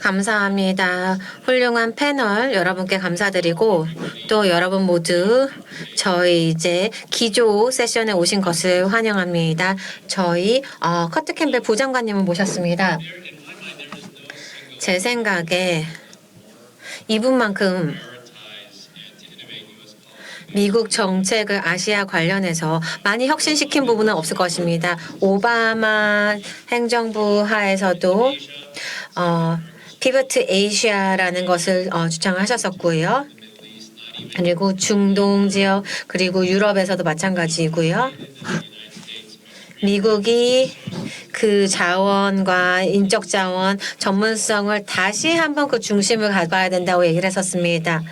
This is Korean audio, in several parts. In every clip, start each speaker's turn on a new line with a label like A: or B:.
A: 감사합니다. 훌륭한 패널 여러분께 감사드리고 또 여러분 모두 저희 이제 기조 세션에 오신 것을 환영합니다. 저희 커트 캠벨 부장관님을 모셨습니다. 제 생각에 이분만큼 미국 정책을 아시아 관련해서 많이 혁신시킨 부분은 없을 것입니다. 오바마 행정부 하에서도 피버트 에이시아라는 것을 주창하셨었고요. 그리고 중동 지역 그리고 유럽에서도 마찬가지이고요. 미국이 그 자원과 인적 자원 전문성을 다시 한번 그 중심을 가봐야 된다고 얘기를 했었습니다.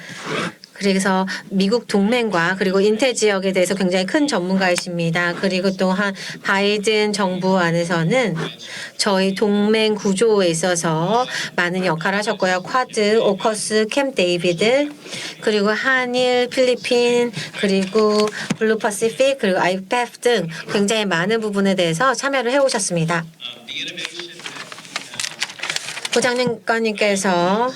A: 그래서 미국 동맹과 그리고 인태 지역에 대해서 굉장히 큰 전문가이십니다. 그리고 또한 바이든 정부 안에서는 저희 동맹 구조에 있어서 많은 역할을 하셨고요. 쿼드, 오커스, 캠 데이비드, 그리고 한일, 필리핀, 그리고 블루 퍼시픽, 그리고 아이페프 등 굉장히 많은 부분에 대해서 참여를 해오셨습니다. 부장님께서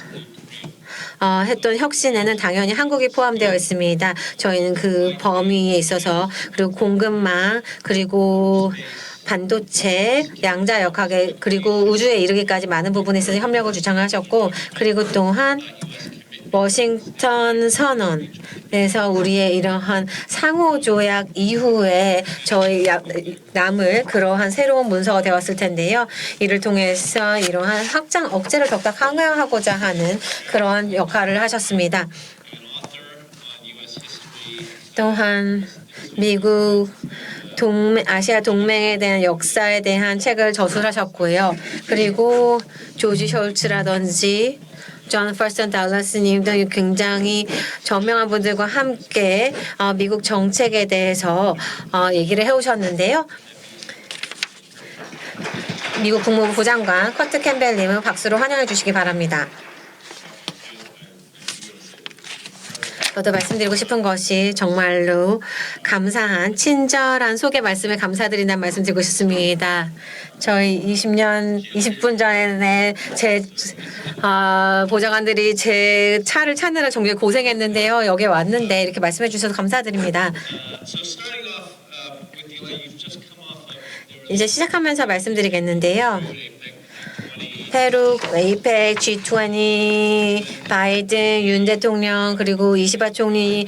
A: 했던 혁신에는 당연히 한국이 포함되어 있습니다. 저희는 그 범위에 있어서 그리고 공급망 그리고 반도체, 양자 역학에 그리고 우주에 이르기까지 많은 부분에 있어서 협력을 주창하셨고 그리고 또한 워싱턴 선언에서 우리의 이러한 상호조약 이후에 저희 남을 그러한 새로운 문서가 되었을 텐데요. 이를 통해서 이러한 확장 억제를 더욱더 강화하고자 하는 그러한 역할을 하셨습니다. 또한 미국 아시아 동맹에 대한 역사에 대한 책을 저술하셨고요. 그리고 조지 숄츠라든지 존 퍼스턴 달러스님 등 굉장히 저명한 분들과 함께 미국 정책에 대해서 얘기를 해오셨는데요. 미국 국무부 부장관 커트 캠벨님은 박수로 환영해 주시기 바랍니다. 저도 말씀드리고 싶은 것이 정말로 감사한 친절한 소개 말씀에 감사드린다는 말씀 드리고 싶습니다. 저희 20분 전에 제 보좌관들이 제 차를 찾느라 정말 고생했는데요. 여기에 왔는데 이렇게 말씀해 주셔서 감사드립니다. 이제 시작하면서 말씀드리겠는데요. 페루, 에이펙, G20, 바이든, 윤 대통령 그리고 이시바 총리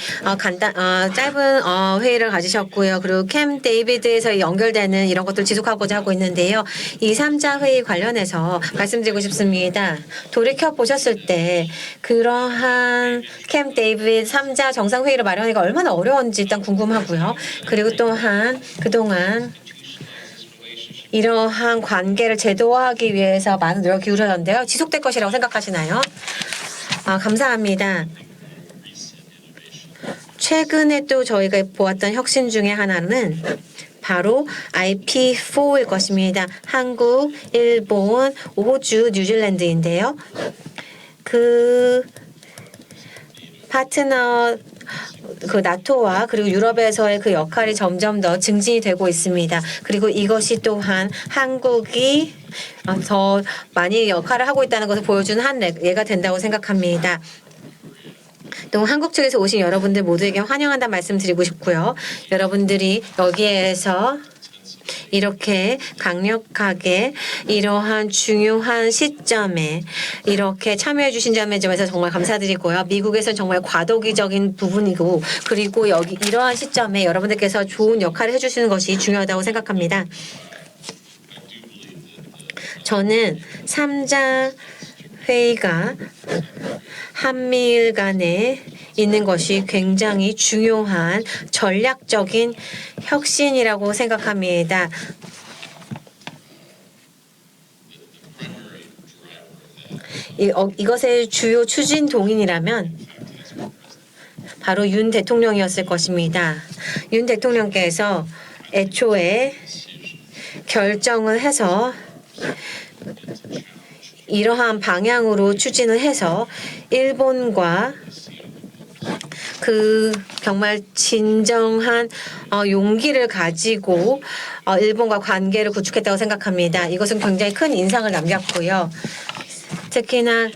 A: 짧은 회의를 가지셨고요. 그리고 캠 데이비드에서 연결되는 이런 것들 지속하고자 하고 있는데요. 이 3자 회의 관련해서 말씀드리고 싶습니다. 돌이켜 보셨을 때 그러한 캠 데이비드 3자 정상회의를 마련하기가 얼마나 어려운지 일단 궁금하고요. 그리고 또한 그동안 이러한 관계를 제도화하기 위해서 많은 노력이 기울어졌는데요. 지속될 것이라고 생각하시나요? 감사합니다. 최근에 또 저희가 보았던 혁신 중에 하나는 바로 IP4일 것입니다. 한국, 일본, 호주, 뉴질랜드인데요. 그 파트너 그 나토와 그리고 유럽에서의 그 역할이 점점 더 증진이 되고 있습니다. 그리고 이것이 또한 한국이 더 많이 역할을 하고 있다는 것을 보여주는 한 예가 된다고 생각합니다. 또 한국 측에서 오신 여러분들 모두에게 환영한다는 말씀 드리고 싶고요. 여러분들이 여기에서 이렇게 강력하게 이러한 중요한 시점에 이렇게 참여해 주신 점에서 정말 감사드리고요. 미국에서는 정말 과도기적인 부분이고 그리고 여기 이러한 시점에 여러분들께서 좋은 역할을 해주시는 것이 중요하다고 생각합니다. 저는 3자 회의가 한미일 간에 있는 것이 굉장히 중요한 전략적인 혁신이라고 생각합니다. 이것의 주요 추진 동인이라면 바로 윤 대통령이었을 것입니다. 윤 대통령께서 애초에 결정을 해서 이러한 방향으로 추진을 해서 일본과 그 정말 진정한 용기를 가지고 일본과 관계를 구축했다고 생각합니다. 이것은 굉장히 큰 인상을 남겼고요. 특히나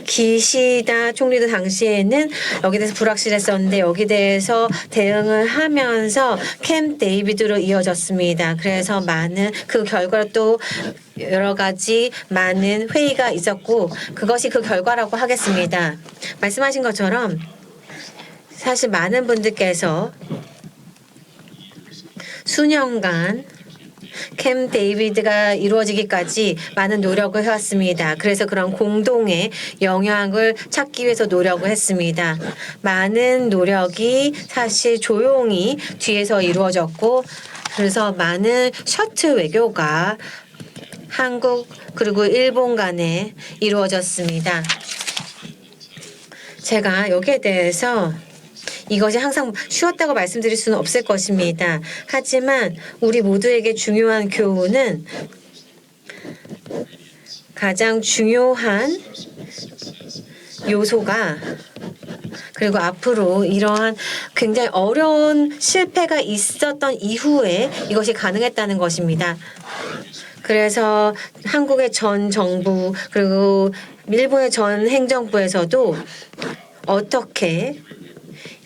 A: 기시다 총리도 당시에는 여기 대해서 불확실했었는데 여기 대해서 대응을 하면서 캠 데이비드로 이어졌습니다. 그래서 많은 그 결과로 또 여러 가지 많은 회의가 있었고 그것이 그 결과라고 하겠습니다. 말씀하신 것처럼 사실 많은 분들께서 수년간 캠 데이비드가 이루어지기까지 많은 노력을 해왔습니다. 그래서 그런 공동의 영향을 찾기 위해서 노력을 했습니다. 많은 노력이 사실 조용히 뒤에서 이루어졌고 그래서 많은 셔틀 외교가 한국 그리고 일본 간에 이루어졌습니다. 제가 여기에 대해서 이것이 항상 쉬웠다고 말씀드릴 수는 없을 것입니다. 하지만 우리 모두에게 중요한 교훈은 가장 중요한 요소가 그리고 앞으로 이러한 굉장히 어려운 실패가 있었던 이후에 이것이 가능했다는 것입니다. 그래서 한국의 전 정부 그리고 일본의 전 행정부에서도 어떻게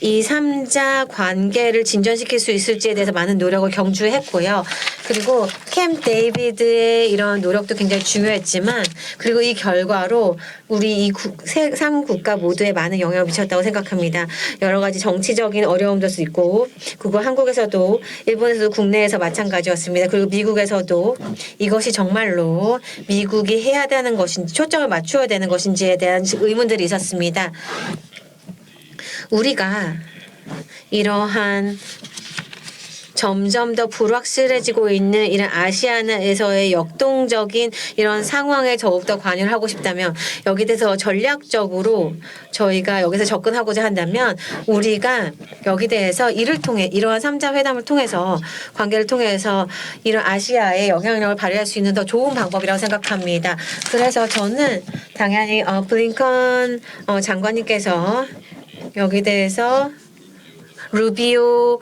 A: 이 3자 관계를 진전시킬 수 있을지에 대해서 많은 노력을 경주했고요. 그리고 캠 데이비드의 이런 노력도 굉장히 중요했지만 그리고 이 결과로 우리 이 3국가 모두에 많은 영향을 미쳤다고 생각합니다. 여러 가지 정치적인 어려움도 있고 그리고 한국에서도 일본에서도 국내에서 마찬가지였습니다. 그리고 미국에서도 이것이 정말로 미국이 해야 되는 것인지 초점을 맞추어야 되는 것인지에 대한 의문들이 있었습니다. 우리가 이러한 점점 더 불확실해지고 있는 이런 아시아나에서의 역동적인 이런 상황에 더욱더 관여를 하고 싶다면 여기 대해서 전략적으로 저희가 여기서 접근하고자 한다면 우리가 여기 대해서 이를 통해 이러한 3자 회담을 통해서 관계를 통해서 이런 아시아에 영향력을 발휘할 수 있는 더 좋은 방법이라고 생각합니다. 그래서 저는 당연히 블링컨 장관님께서 여기 대해서 루비오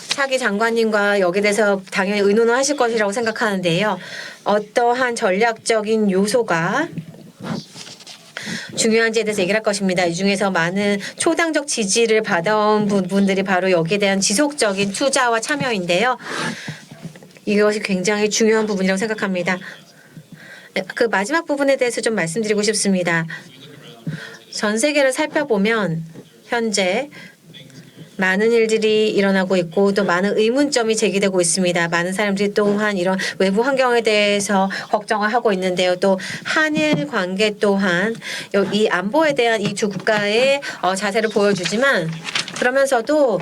A: 차기 장관님과 여기 대해서 당연히 의논을 하실 것이라고 생각하는데요. 어떠한 전략적인 요소가 중요한지에 대해서 얘기를 할 것입니다. 이 중에서 많은 초당적 지지를 받아온 부분들이 바로 여기에 대한 지속적인 투자와 참여인데요. 이것이 굉장히 중요한 부분이라고 생각합니다. 그 마지막 부분에 대해서 좀 말씀드리고 싶습니다. 전 세계를 살펴보면 현재 많은 일들이 일어나고 있고 또 많은 의문점이 제기되고 있습니다. 많은 사람들이 또한 이런 외부 환경에 대해서 걱정을 하고 있는데요. 또 한일 관계 또한 이 안보에 대한 이 두 국가의 자세를 보여주지만 그러면서도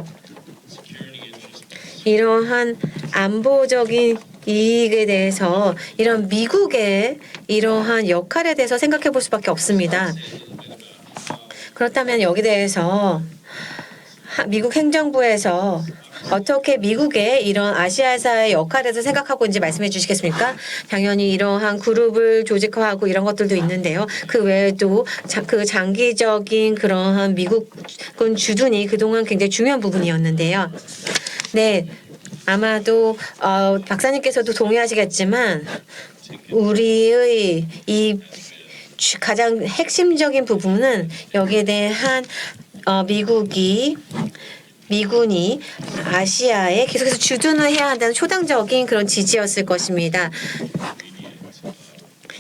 A: 이러한 안보적인 이익에 대해서 이런 미국의 이러한 역할에 대해서 생각해 볼 수밖에 없습니다. 그렇다면 여기 대해서 미국 행정부에서 어떻게 미국의 이런 아시아사의 역할에 대해서 생각하고 있는지 말씀해 주시겠습니까? 당연히 이러한 그룹을 조직화하고 이런 것들도 있는데요. 그 외에도 그 장기적인 그러한 미국군 주둔이 그동안 굉장히 중요한 부분이었는데요. 네, 아마도 박사님께서도 동의하시겠지만 우리의 이 가장 핵심적인 부분은 여기에 대한 미군이 아시아에 계속해서 주둔을 해야 한다는 초당적인 그런 지지였을 것입니다.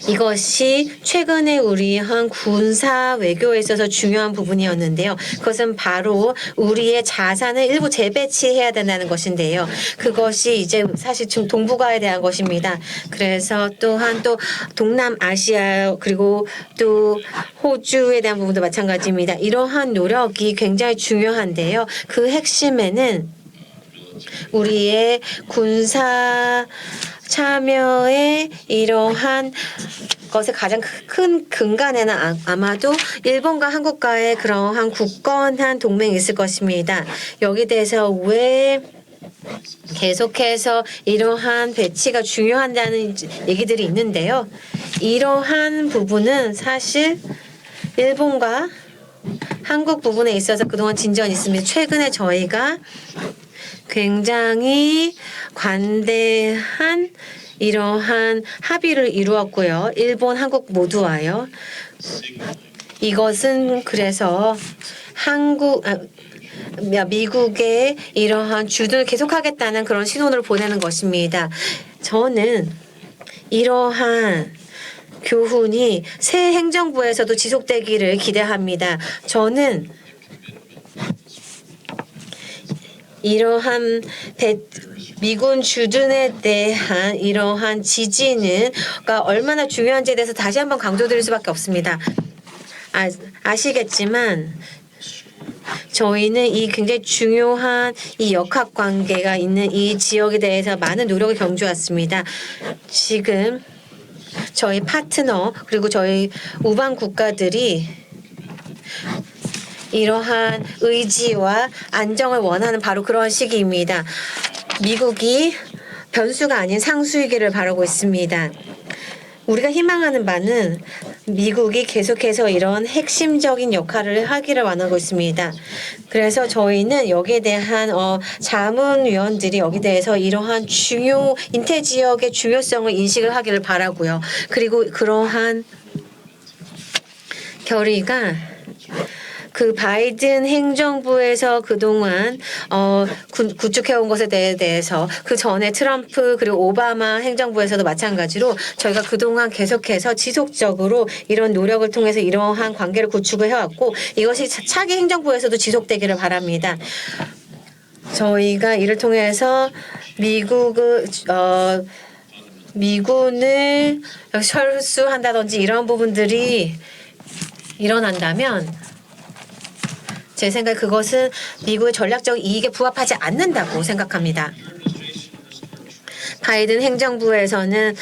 A: 이것이 최근에 우리 한 군사 외교에 있어서 중요한 부분이었는데요. 그것은 바로 우리의 자산을 일부 재배치해야 된다는 것인데요. 그것이 이제 사실 지금 동북아에 대한 것입니다. 그래서 또한 또 동남아시아 그리고 또 호주에 대한 부분도 마찬가지입니다. 이러한 노력이 굉장히 중요한데요. 그 핵심에는 우리의 군사 참여의 이러한 것의 가장 큰 근간에는 아마도 일본과 한국과의 그러한 굳건한 동맹이 있을 것입니다. 여기 대해서 왜 계속해서 이러한 배치가 중요하다는 얘기들이 있는데요. 이러한 부분은 사실 일본과 한국 부분에 있어서 그동안 진전이 있습니다. 최근에 저희가 굉장히 관대한 이러한 합의를 이루었고요. 일본, 한국 모두와요. 이것은 그래서 미국의 이러한 주둔을 계속하겠다는 그런 신호를 보내는 것입니다. 저는 이러한 교훈이 새 행정부에서도 지속되기를 기대합니다. 저는 이러한 미군 주둔에 대한 이러한 지지는 얼마나 중요한지에 대해서 다시 한번 강조드릴 수밖에 없습니다. 아시겠지만 저희는 이 굉장히 중요한 이 역학 관계가 있는 이 지역에 대해서 많은 노력을 경주했습니다. 지금 저희 파트너 그리고 저희 우방 국가들이 이러한 의지와 안정을 원하는 바로 그런 시기입니다. 미국이 변수가 아닌 상수이기를 바라고 있습니다. 우리가 희망하는 바는 미국이 계속해서 이런 핵심적인 역할을 하기를 원하고 있습니다. 그래서 저희는 여기에 대한 자문위원들이 여기 대해서 이러한 인태 지역의 중요성을 인식을 하기를 바라고요. 그리고 그러한 결의가 그 바이든 행정부에서 그동안 구축해온 것에 대해서 그 전에 트럼프 그리고 오바마 행정부에서도 마찬가지로 저희가 그동안 계속해서 지속적으로 이런 노력을 통해서 이러한 관계를 구축을 해왔고 이것이 차기 행정부에서도 지속되기를 바랍니다. 저희가 이를 통해서 미군을 철수한다든지 이런 부분들이 일어난다면 제 생각에 그것은 미국의 전략적 이익에 부합하지 않는다고 생각합니다. 바이든 행정부에서는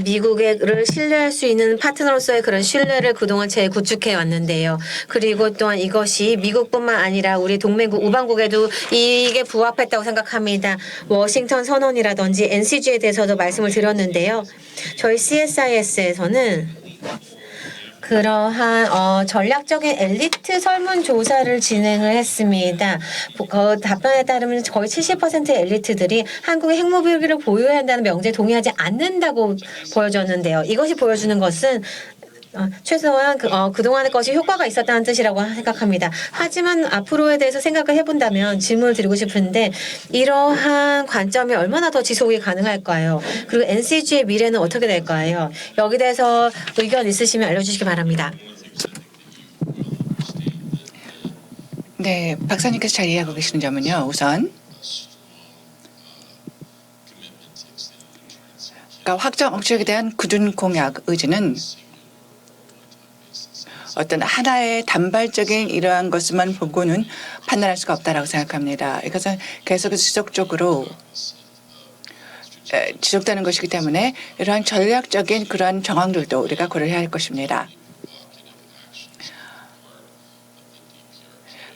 A: 미국을 신뢰할 수 있는 파트너로서의 그런 신뢰를 그동안 재구축해 왔는데요. 그리고 또한 이것이 미국뿐만 아니라 우리 동맹국 우방국에도 이익에 부합했다고 생각합니다. 워싱턴 선언이라든지 NCG에 대해서도 말씀을 드렸는데요. 저희 CSIS에서는 그러한 전략적인 엘리트 설문조사를 진행을 했습니다. 그 답변에 따르면 거의 70%의 엘리트들이 한국의 핵무기를 보유해야 한다는 명제에 동의하지 않는다고 보여졌는데요. 이것이 보여주는 것은 최소한 그동안의 것이 효과가 있었다는 뜻이라고 생각합니다. 하지만 앞으로에 대해서 생각을 해본다면 질문을 드리고 싶은데 이러한 관점이 얼마나 더 지속이 가능할까요? 그리고 NCG의 미래는 어떻게 될까요? 여기 대해서 의견 있으시면 알려주시기 바랍니다.
B: 네, 박사님께서 잘 이해하고 계시는 점은요. 우선 확장 억제에 대한 굳은 공약 의지는 어떤 하나의 단발적인 이러한 것만 보고는 판단할 수가 없다라고 생각합니다. 이것은 계속해서 지속적으로 지속되는 것이기 때문에 이러한 전략적인 그러한 정황들도 우리가 고려해야 할 것입니다.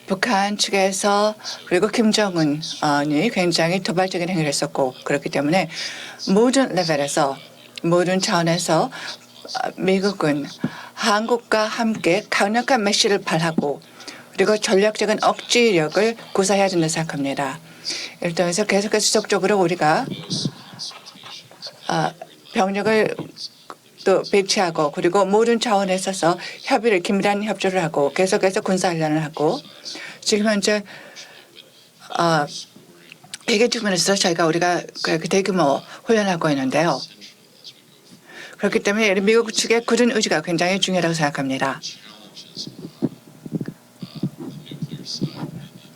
B: 북한 측에서 그리고 김정은이 굉장히 도발적인 행위를 했었고 그렇기 때문에 모든 레벨에서 모든 차원에서 미국은 한국과 함께 강력한 메시지를 발하고 그리고 전략적인 억지력을 구사해야 된다고 생각합니다. 이를 통해서 계속해서 지속적으로 우리가 병력을 또 배치하고 그리고 모든 차원에 있어서 긴밀한 협조를 하고 계속해서 군사훈련을 하고 지금 현재 대개 측면에서 우리가 대규모 훈련하고 있는데요. 그렇기 때문에 미국 측의 굳은 의지가 굉장히 중요하다고 생각합니다.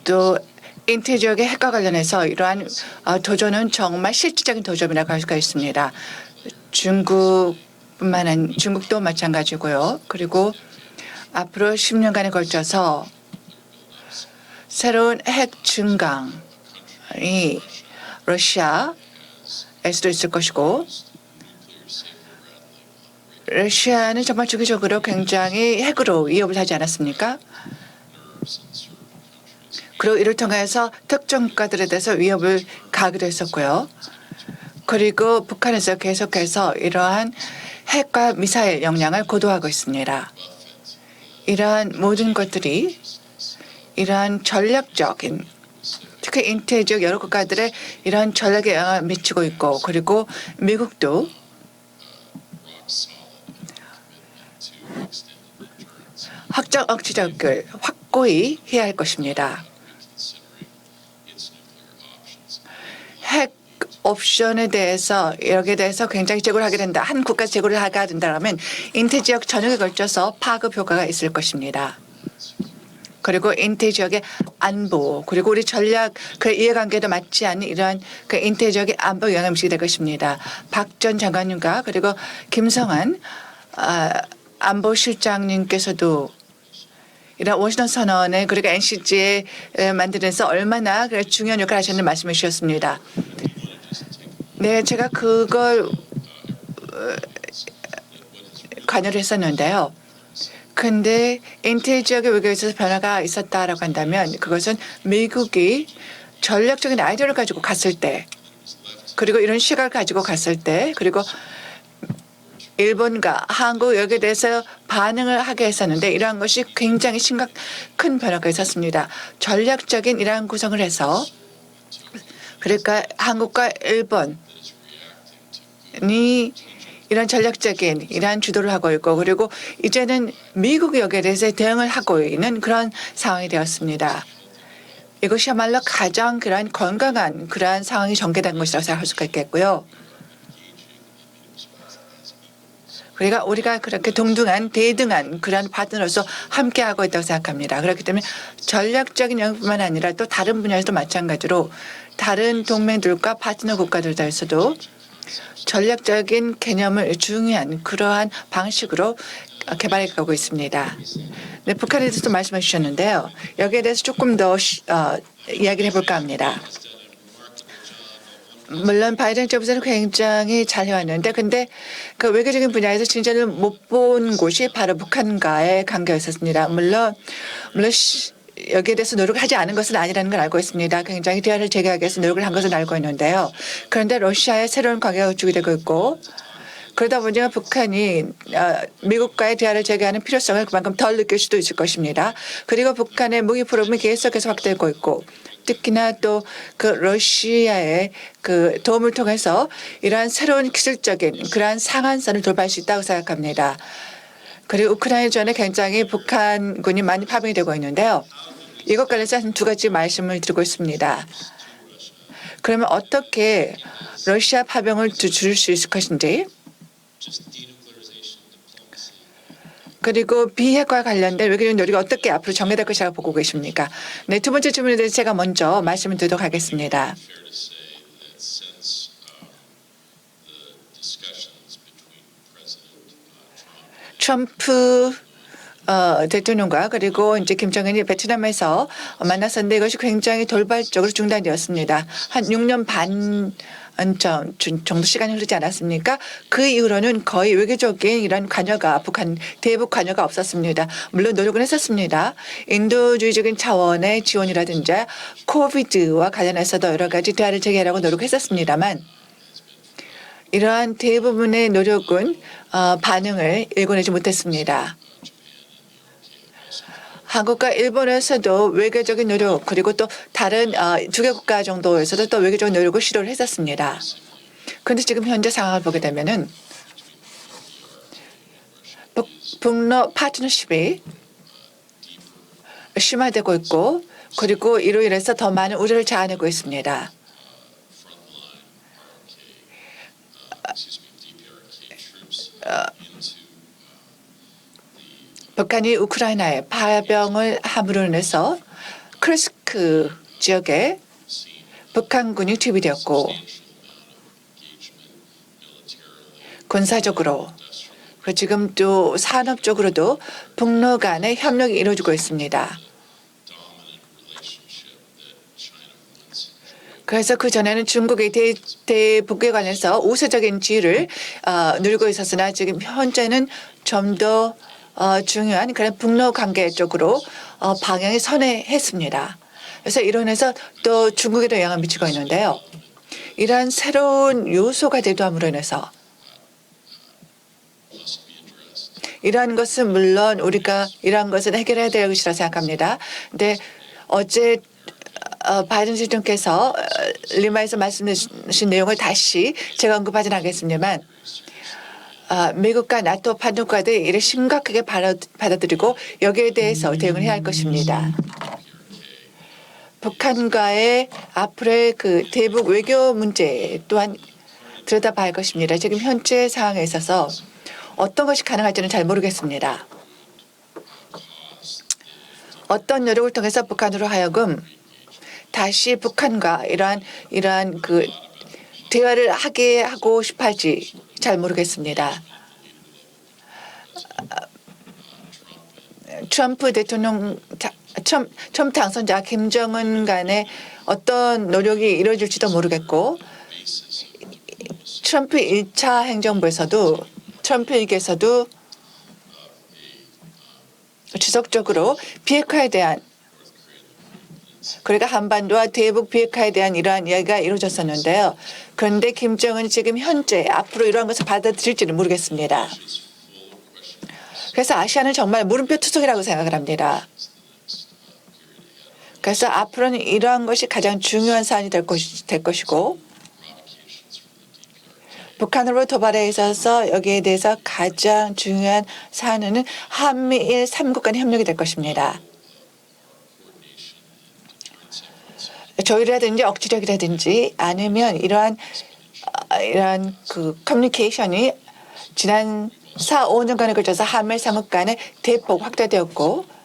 B: 또 인태 지역의 핵과 관련해서 이러한 도전은 정말 실질적인 도전이라고 할 수가 있습니다. 중국도 마찬가지고요. 그리고 앞으로 10년간에 걸쳐서 새로운 핵 증강이 러시아에서도 있을 것이고 러시아는 정말 주기적으로 굉장히 핵으로 위협을 하지 않았습니까? 그리고 이를 통해서 특정 국가들에 대해서 위협을 가하기도 했었고요. 그리고 북한에서 계속해서 이러한 핵과 미사일 역량을 고도화하고 있습니다. 이러한 모든 것들이 이러한 전략적인 특히 인태 지역 여러 국가들의 이런 전략에 영향을 미치고 있고 그리고 미국도 확정 억지력을 확고히 해야 할 것입니다. 핵 옵션에 대해서 여기에 대해서 굉장히 제고를 하게 된다. 한 국가 제고를 하게 된다면 인태 지역 전역에 걸쳐서 파급 효과가 있을 것입니다. 그리고 인태 지역의 안보 그리고 우리 전략 그 이해관계도 맞지 않는 이러한 그 인태 지역의 안보 영향을 미치게 될 것입니다. 박 전 장관님과 그리고 김성한 안보실장님께서도 이런 워싱턴 선언에 그리고 NCG에 만들면서 얼마나 중요한 역할을 하셨는지 말씀해 주셨습니다. 네, 제가 그걸 관여를 했었는데요. 근데 인태 지역의 외교에 있어서 변화가 있었다라고 한다면 그것은 미국이 전략적인 아이디어를 가지고 갔을 때 그리고 이런 시각을 가지고 갔을 때 그리고 일본과 한국 여기에 대해서 반응을 하게 했었는데 이러한 것이 굉장히 큰 변화가 있었습니다. 전략적인 이러한 구성을 해서 그러니까 한국과 일본이 이런 전략적인 이러한 주도를 하고 있고 그리고 이제는 미국이 여기에 대해서 대응을 하고 있는 그런 상황이 되었습니다. 이것이야말로 가장 그러한 건강한 그러한 상황이 전개된 것이라고 생각할 수가 있겠고요. 그러니까 우리가 그렇게 동등한 대등한 그러한 파트너로서 함께하고 있다고 생각합니다. 그렇기 때문에 전략적인 영역뿐만 아니라 또 다른 분야에서도 마찬가지로 다른 동맹들과 파트너 국가들에서도 전략적인 개념을 중요한 그러한 방식으로 개발해 가고 있습니다. 네, 북한에 대해서도 말씀해 주셨는데요. 여기에 대해서 조금 더 이야기를 해볼까 합니다. 물론 바이든 정부에서는 굉장히 잘 해왔는데 근데 그 외교적인 분야에서 진전을 못 본 곳이 바로 북한과의 관계였었습니다. 물론 여기에 대해서 노력을 하지 않은 것은 아니라는 걸 알고 있습니다. 굉장히 대화를 재개하기 위해서 노력을 한 것은 알고 있는데요. 그런데 러시아의 새로운 관계가 구축이 되고 있고 그러다 보니까 북한이 미국과의 대화를 재개하는 필요성을 그만큼 덜 느낄 수도 있을 것입니다. 그리고 북한의 무기 프로그램이 계속해서 확대되고 있고 특히나 또 그 러시아의 그 도움을 통해서 이러한 새로운 기술적인 그러한 상한선을 돌파할 수 있다고 생각합니다. 그리고 우크라이나전에 굉장히 북한군이 많이 파병이 되고 있는데요. 이것 관련해서 한 두 가지 말씀을 드리고 있습니다. 그러면 어떻게 러시아 파병을 줄일 수 있을 것인지 그리고 비핵화 관련된 외교적 노력이 어떻게 앞으로 전개될 것이라고 보고 계십니까? 네, 두 번째 질문에 대해서 제가 먼저 말씀을 드리도록 하겠습니다. 트럼프 대통령과 그리고 이제 김정은이 베트남에서 만났었는데 이것이 굉장히 돌발적으로 중단되었습니다. 한 6년 반 정도 시간이 흐르지 않았습니까? 그 이후로는 거의 외교적인 이런 관여가 대북 관여가 없었습니다. 물론 노력은 했었습니다. 인도주의적인 차원의 지원이라든지 코비드와 관련해서도 여러 가지 대화를 재개하려고 노력했었습니다만 이러한 대부분의 노력은 반응을 일궈내지 못했습니다. 한국과 일본에서도 외교적인 노력 그리고 또 다른 두 개 국가 정도에서도 또 외교적인 노력을 시도를 했었습니다. 그런데 지금 현재 상황을 보게 되면은 북러 파트너십이 심화되고 있고 그리고 이로 인해서 더 많은 우려를 자아내고 있습니다. 북한이 우크라이나에 파병을 함으로 인해서 크리스크 지역에 북한군이 투입이 되었고 군사적으로 그리고 지금 또 산업적으로도 북러 간의 협력이 이루어지고 있습니다. 그래서 그 전에는 중국의 대북에 관해서 우세적인 지위를 누리고 있었으나 지금 현재는 좀 더 중요한 그런 북러 관계 쪽으로 방향이 선회했습니다. 그래서 이론에서 또 중국에도 영향을 미치고 있는데요. 이러한 새로운 요소가 대두함으로 인해서 이러한 것은 물론 우리가 이러한 것은 해결해야 될 것이라 생각합니다. 근데 어제 바이든 대통령께서 리마에서 말씀하신 내용을 다시 제가 언급하진 않겠습니다만 미국과 나토 판도국가들이 이를 심각하게 받아들이고 여기에 대해서 대응을 해야 할 것입니다. 북한과의 앞으로의 그 대북 외교 문제 또한 들여다봐야 할 것입니다. 지금 현재 상황에 있어서 어떤 것이 가능할지는 잘 모르겠습니다. 어떤 노력을 통해서 북한으로 하여금 다시 북한과 이러한 그 대화를 하게 하고 싶어 할지 잘 모르겠습니다. 트럼프 대통령 트럼프 당선자 김정은 간의 어떤 노력이 이루어질지도 모르겠고 트럼프 1차 행정부에서도 트럼프 일기에서도 지속적으로 비핵화에 대한 그러니까 한반도와 대북 비핵화에 대한 이러한 이야기가 이루어졌었는데요. 그런데 김정은이 지금 현재 앞으로 이러한 것을 받아들일지는 모르겠습니다. 그래서 아시아는 정말 물음표 투성이라고 생각을 합니다. 그래서 앞으로는 이러한 것이 가장 중요한 사안이 될 것이고 북한으로 도발에 있어서 여기에 대해서 가장 중요한 사안은 한미일 3국 간의 협력이 될 것입니다. 조율이라든지 억지력이라든지 아니면 이러한 그 커뮤니케이션이 지난 4, 5년간에 걸쳐서 한미일 3국 간에 대폭 확대되었고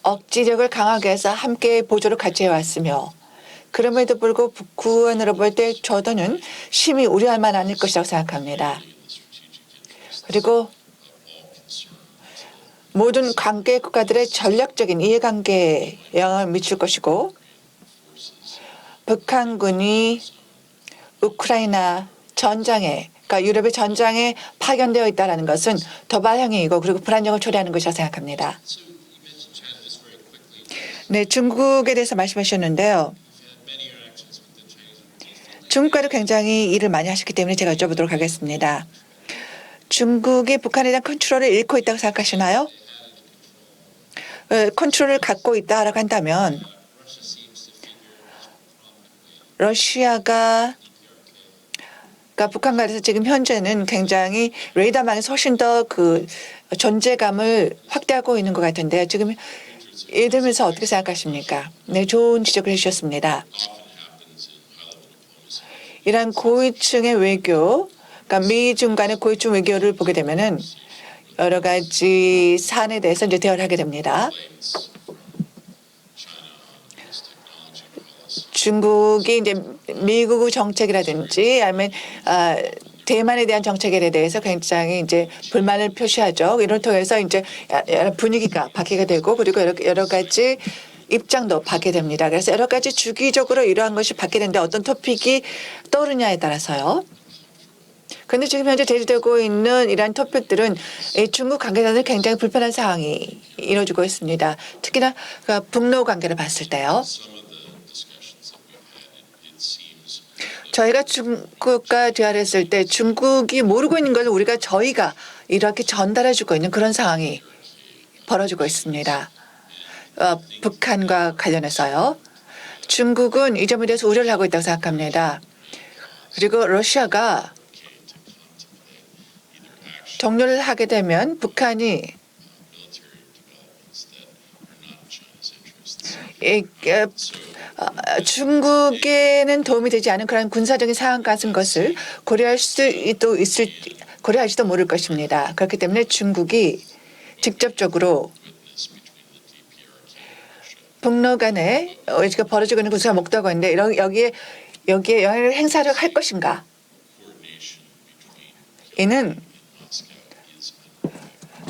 B: 억지력을 강하게 해서 함께 보조를 같이 해왔으며 그럼에도 불구하고 북한으로 볼 때 저도는 심히 우려할 만한 것이라고 생각합니다. 그리고 모든 관계 국가들의 전략적인 이해관계에 영향을 미칠 것이고 북한군이 우크라이나 전장에 그러니까 유럽의 전장에 파견되어 있다는 것은 도발형이고 그리고 불안정을 초래하는 것이라고 생각합니다. 네, 중국에 대해서 말씀하셨는데요. 중국과도 굉장히 일을 많이 하셨기 때문에 제가 여쭤보도록 하겠습니다. 중국이 북한에 대한 컨트롤을 잃고 있다고 생각하시나요? 컨트롤을 갖고 있다라고 한다면 러시아가 그러니까 북한과에서 지금 현재는 굉장히 레이더망에서 훨씬 더 그 존재감을 확대하고 있는 것 같은데요. 지금 예를 들면서 어떻게 생각하십니까? 네, 좋은 지적을 해주셨습니다. 이런 고위층의 외교, 그러니까 미중 간의 고위층 외교를 보게 되면은 여러 가지 사안에 대해서 이제 대화를 하게 됩니다. 중국이 이제 미국 정책이라든지 아니면 대만에 대한 정책에 대해서 굉장히 이제 불만을 표시하죠. 이를 통해서 이제 분위기가 바뀌게 되고 그리고 여러 가지 입장도 바뀌게 됩니다. 그래서 여러 가지 주기적으로 이러한 것이 바뀌게 되는데 어떤 토픽이 떠오르냐에 따라서요. 그런데 지금 현재 제기되고 있는 이러한 토픽들은 중국 관계자들 굉장히 불편한 상황이 이루어지고 있습니다. 특히나 북러 관계를 봤을 때요. 저희가 중국과 대화를 했을 때 중국이 모르고 있는 걸 저희가 이렇게 전달해주고 있는 그런 상황이 벌어지고 있습니다. 북한과 관련해서요. 중국은 이 점에 대해서 우려를 하고 있다고 생각합니다. 그리고 러시아가 종료를 하게 되면 북한이 중국에는 도움이 되지 않은 그런 군사적인 상황 같은 것을 고려할지도 모를 것입니다. 그렇기 때문에 중국이 직접적으로 북러 간에 지금 벌어지고 있는 군사가 목도하고 있는데 여기에 영향을 행사를 할 것인가? 이는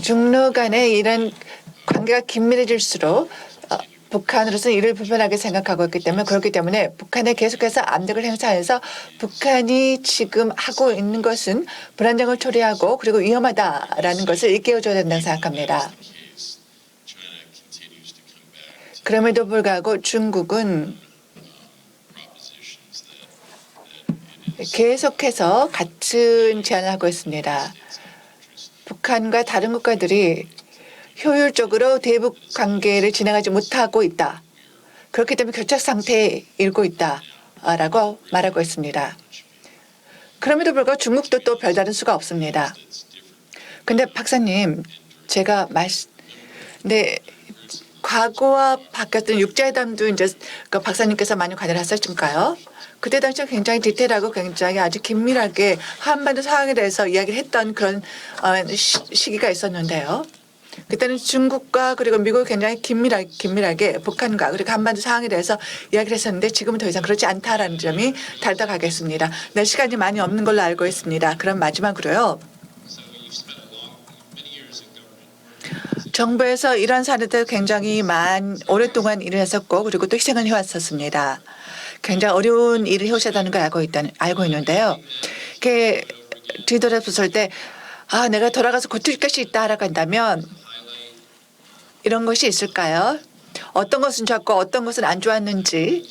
B: 중러 간의 이런 관계가 긴밀해질수록 북한으로서는 이를 불편하게 생각하고 있기 때문에 그렇기 때문에 북한에 계속해서 압력을 행사해서 북한이 지금 하고 있는 것은 불안정을 초래하고 그리고 위험하다라는 것을 일깨워줘야 된다고 생각합니다. 그럼에도 불구하고 중국은 계속해서 같은 제안을 하고 있습니다. 북한과 다른 국가들이 효율적으로 대북 관계를 진행하지 못하고 있다. 그렇기 때문에 교착 상태에 일고 있다라고 말하고 있습니다. 그럼에도 불구하고 중국도 또 별다른 수가 없습니다. 근데 박사님, 제가 네, 과거와 바뀌었던 육자회담도 이제 그 박사님께서 많이 관여를 하셨을까요? 그때 당시에 굉장히 디테일하고 굉장히 아주 긴밀하게 한반도 상황에 대해서 이야기를 했던 그런 시기가 있었는데요. 그때는 중국과 그리고 미국이 굉장히 긴밀하게 북한과 그리고 한반도 상황에 대해서 이야기를 했었는데 지금은 더 이상 그렇지 않다라는 점이 다르다 가겠습니다. 네, 시간이 많이 없는 걸로 알고 있습니다. 그럼 마지막으로요. 정부에서 이런 사례들 굉장히 오랫동안 일을 했었고 그리고 또 희생을 해왔었습니다. 굉장히 어려운 일을 해오셨다는 걸 알고 있는데요. 이렇게 뒤돌아봤을 때 내가 돌아가서 고칠 것이 있다라고 한다면 이런 것이 있을까요? 어떤 것은 좋았고 어떤 것은 안 좋았는지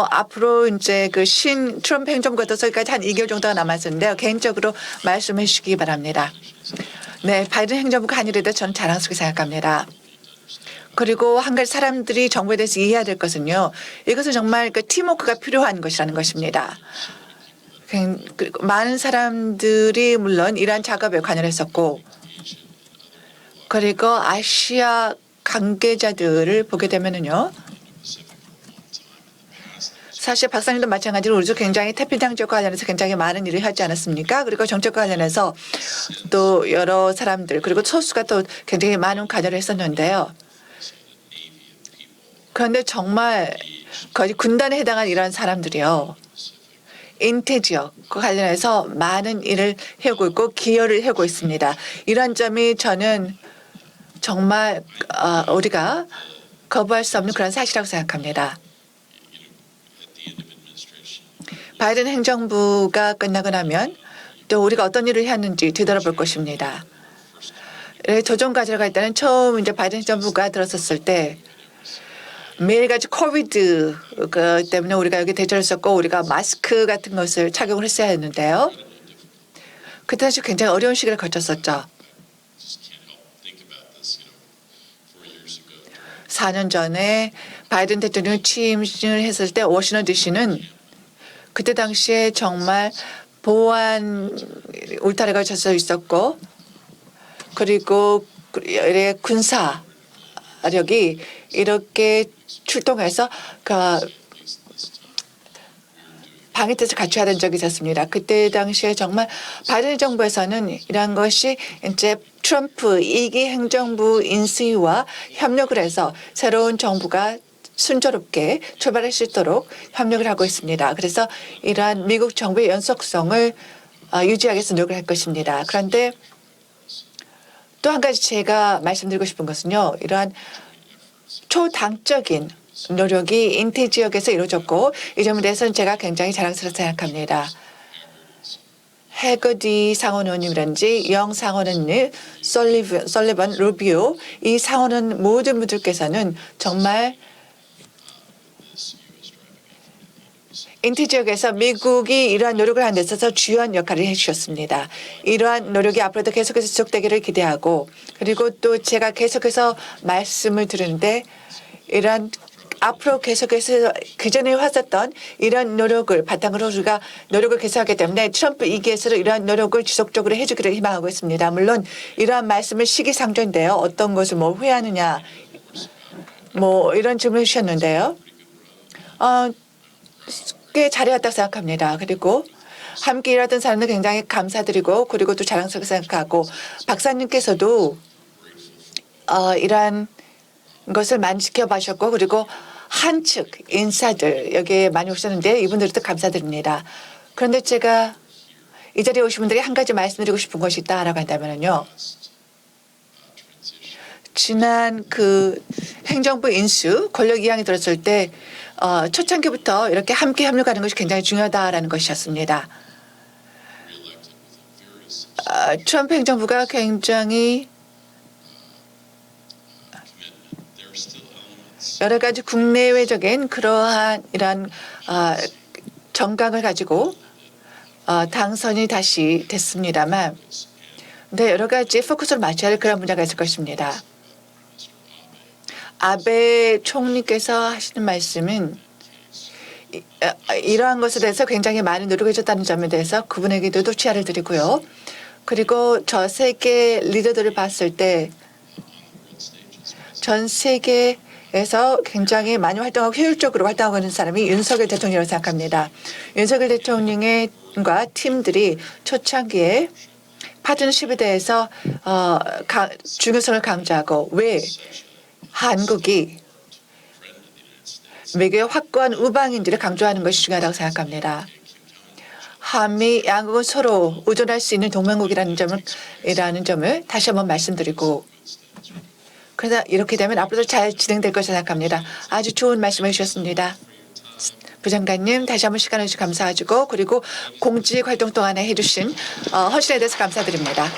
B: 앞으로 이제 그 트럼프 행정부가 들어서기까지 한 2개월 정도가 남았는데요. 개인적으로 말씀해 주시기 바랍니다. 네, 바이든 행정부가 한 일에 대해 저는 자랑스럽게 생각합니다. 그리고 한 가지 사람들이 정부에 대해서 이해해야 될 것은요. 이것은 정말 그 팀워크가 필요한 것이라는 것입니다. 그리고 많은 사람들이 물론 이러한 작업에 관여를 했었고 그리고 아시아 관계자들을 보게 되면은요. 사실 박사님도 마찬가지로 우리도 굉장히 태평양 지역과 관련해서 굉장히 많은 일을 하지 않았습니까? 그리고 정책과 관련해서 또 여러 사람들 그리고 소수가 또 굉장히 많은 관여를 했었는데요. 그런데 정말 거의 군단에 해당한 이런 사람들이요. 인태 지역과 관련해서 많은 일을 해오고 있고 기여를 하고 있습니다. 이런 점이 저는 정말 우리가 거부할 수 없는 그런 사실이라고 생각합니다. 바이든 행정부가 끝나고 나면 또 우리가 어떤 일을 했는지 되돌아볼 것입니다. 조정 과제를 갈 때는 처음 이제 바이든 행정부가 들어섰을 때 매일같이 코비드 때문에 우리가 여기 대절했었고 우리가 마스크 같은 것을 착용을 했어야 했는데요. 그때 사실 굉장히 어려운 시기를 거쳤었죠. 4년 전에 바이든 대통령이 취임을 했을 때 워싱턴 DC는 그때 당시에 정말 보안 울타리가 져서 있었고 그리고 군사력이 이렇게 출동해서 그 방위태세 갖춰야 된 적이 있었습니다. 그때 당시에 정말 바이든 정부에서는 이러한 것이 이제 트럼프 2기 행정부 인수위와 협력을 해서 새로운 정부가 순조롭게 출발할 수 있도록 협력을 하고 있습니다. 그래서 이러한 미국 정부의 연속성을 유지하기 위해서 노력을 할 것입니다. 그런데 또 한 가지 제가 말씀드리고 싶은 것은요. 이러한 초당적인 노력이 인태 지역에서 이루어졌고 이 점에 대해서는 제가 굉장히 자랑스럽게 생각합니다. 해거디 상원의원님이란지 영 상원의원님, 설리번, 루비오 이 상원은 모든 분들께서는 정말 인태 지역에서 미국이 이러한 노력을 하는 데 있어서 주요한 역할을 해주셨습니다. 이러한 노력이 앞으로도 계속해서 지속되기를 기대하고 그리고 또 제가 계속해서 말씀을 드리는데 이러한 앞으로 계속해서 그전에 왔었던 이런 노력을 바탕으로 우리가 노력을 계속하기 때문에 트럼프 2기에서도 이러한 노력을 지속적으로 해주기를 희망하고 있습니다. 물론 이러한 말씀을 시기상조인데요. 어떤 것을 후회하느냐 이런 질문을 주셨는데요. 꽤 잘해왔다고 생각합니다. 그리고 함께 일하던 사람들 굉장히 감사드리고 그리고 또 자랑스럽게 생각하고 박사님께서도 이러한 것을 많이 지켜봐셨고 그리고 한측 인사들 여기에 많이 오셨는데 이분들도 감사드립니다. 그런데 제가 이 자리에 오신 분들이 한 가지 말씀드리고 싶은 것이 있다라고 한다면요. 지난 그 행정부 인수 권력 이양이 들었을 때 초창기부터 이렇게 함께 협력하는 것이 굉장히 중요하다라는 것이었습니다. 트럼프 행정부가 굉장히 여러 가지 국내외적인 그러한 이러한 정강을 가지고 당선이 다시 됐습니다만 네, 여러 가지 포커스를 맞춰야 할 그런 문제가 있을 것입니다. 아베 총리께서 하시는 말씀은 이러한 것에 대해서 굉장히 많은 노력을 해줬다는 점에 대해서 그분에게도 치아를 드리고요. 그리고 저 세계 리더들을 봤을 때 전 세계에서 굉장히 많이 활동하고 효율적으로 활동하고 있는 사람이 윤석열 대통령이라고 생각합니다. 윤석열 대통령과 팀들이 초창기에 파트너십에 대해서 중요성을 강조하고 왜 한국이 외교의 확고한 우방인지를 강조하는 것이 중요하다고 생각합니다. 한미 양국은 서로 의존할 수 있는 동맹국이라는 점을 다시 한번 말씀드리고 그래서 이렇게 되면 앞으로도 잘 진행될 것이라 생각합니다. 아주 좋은 말씀을 해주셨습니다. 부장관님 다시 한번 시간을 주셔서 감사하고 그리고 공직 활동 동안에 해주신 헌신에 대해서 감사드립니다.